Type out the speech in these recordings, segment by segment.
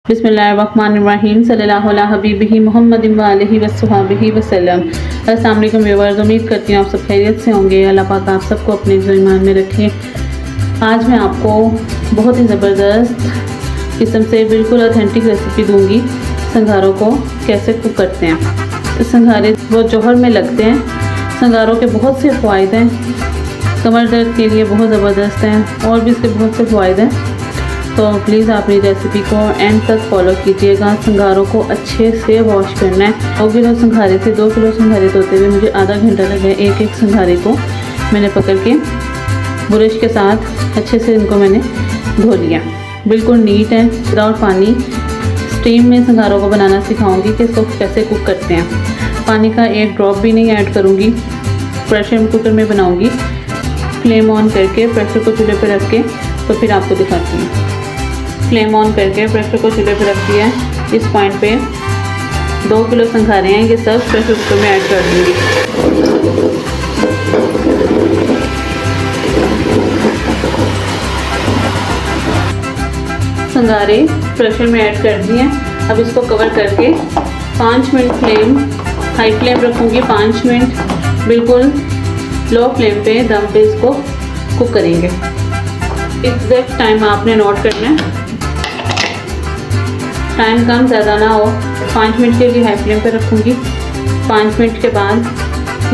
बिस्मिल्लाहिर्रहमानिर्रहीम सल्लल्लाहु अला हबीबिही मुहम्मदिन व आलिहि वस्सहाबिही वसल्लम। अस्सलाम वालेकुम व्यूअर्स, उम्मीद करती हूँ आप सब खैरियत से होंगे। अल्लाह पाक आप सबको अपने ईमान में रखें। आज मैं आपको बहुत ही ज़बरदस्त किस्म से बिल्कुल ऑथेंटिक रेसिपी दूंगी। संघारों को कैसे कुक करते हैं। संघारे वो जौहर में लगते हैं। संघारों के बहुत से फ़ायदे हैं, कमर दर्द के लिए बहुत ज़बरदस्त हैं और भी इसके बहुत से फ़ायदे हैं। तो प्लीज़ आप मेरी रेसिपी को एंड तक फॉलो कीजिएगा। संघारों को अच्छे से वॉश करना है। 2 किलो संघारे थे, 2 किलो संघारे धोते हुए मुझे आधा घंटा लगा। एक संघारे को मैंने पकड़ के ब्रश के साथ अच्छे से इनको मैंने धो लिया। बिल्कुल नीट है, विदाउट पानी। स्टीम में संघारों को बनाना सिखाऊंगी कि इसको कैसे कुक करते हैं। पानी का एक ड्रॉप भी नहीं ऐड करूँगी। प्रेशर कुकर में बनाऊँगी। फ्लेम ऑन करके प्रेशर को चूल्हे पर रख के तो फिर आपको दिखाती हूँ। फ्लेम ऑन करके प्रेशर को चूल्हे पर रख दिया है। इस पॉइंट पे 2 किलो संघारे हैं, ये सब प्रेशर कुकर में ऐड कर दूँगी। संघारे प्रेशर में ऐड कर दिए। अब इसको कवर करके 5 मिनट हाई फ्लेम रखूँगी। 5 मिनट बिल्कुल लो फ्लेम पे दम पे इसको कुक करेंगे। एग्जैक्ट टाइम आपने नोट करना है। टाइम कम ज़्यादा ना हो। 5 मिनट के लिए हाई फ्लेम पे रखूँगी। 5 मिनट के बाद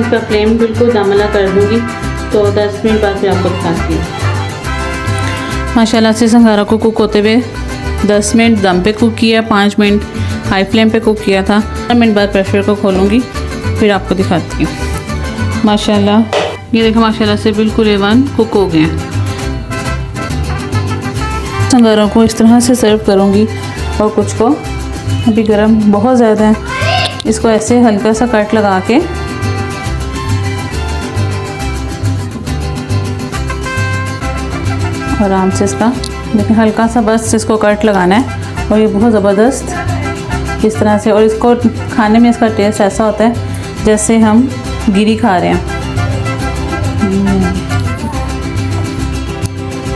इसका फ्लेम बिल्कुल दमला कर दूँगी। तो 10 मिनट बाद फिर आपको दिखाती हूँ। माशाल्लाह से संघारा को कुक होते हुए 10 मिनट दम पे कुक किया, 5 मिनट हाई फ्लेम पे कुक किया था। 10 मिनट बाद प्रेशर को खोलूँगी, फिर आपको दिखाती हूँ। माशाल्लाह ये देखो, माशाल्लाह से बिल्कुल A1 कुक हो गए हैं। संघारों को इस तरह से सर्व करूँगी और कुछ को अभी गर्म बहुत ज़्यादा है। इसको ऐसे हल्का सा कट लगा के आराम से इसका लेकिन हल्का सा बस इसको कट लगाना है और ये बहुत ज़बरदस्त इस तरह से। और इसको खाने में इसका टेस्ट ऐसा होता है जैसे हम गिरी खा रहे हैं।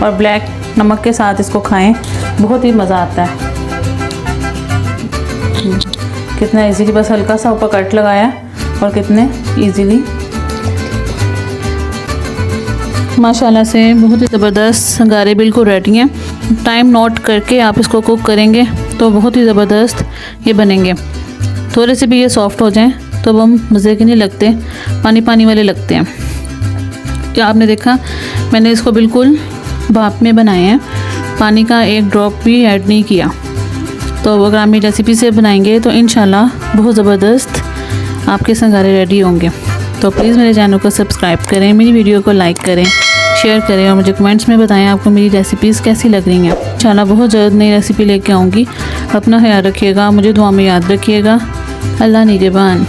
और ब्लैक नमक के साथ इसको खाएं, बहुत ही मज़ा आता है। कितना इजीली, बस हल्का सा ऊपर कट लगाया और कितने इजीली। माशाल्लाह से बहुत ही ज़बरदस्त संघारे बिल्कुल रेडी हैं। टाइम नोट करके आप इसको कुक करेंगे तो बहुत ही ज़बरदस्त ये बनेंगे। थोड़े से भी ये सॉफ्ट हो जाएं तो वो मज़े के नहीं लगते, पानी पानी वाले लगते हैं। क्या आपने देखा, मैंने इसको बिल्कुल भाप में बनाए हैं, पानी का एक ड्रॉप भी ऐड नहीं किया। तो अगर आप मेरी रेसिपी से बनाएंगे तो इंशाल्लाह बहुत ज़बरदस्त आपके संघारे रेडी होंगे। तो प्लीज़ मेरे चैनल को सब्सक्राइब करें, मेरी वीडियो को लाइक करें, शेयर करें और मुझे कमेंट्स में बताएं आपको मेरी रेसिपीज़ कैसी लग रही हैं। इंशाल्लाह बहुत जल्द नई रेसिपी लेके आऊँगी। अपना ख्याल रखिएगा, मुझे दुआ में याद रखिएगा। अल्लाह निगहबान।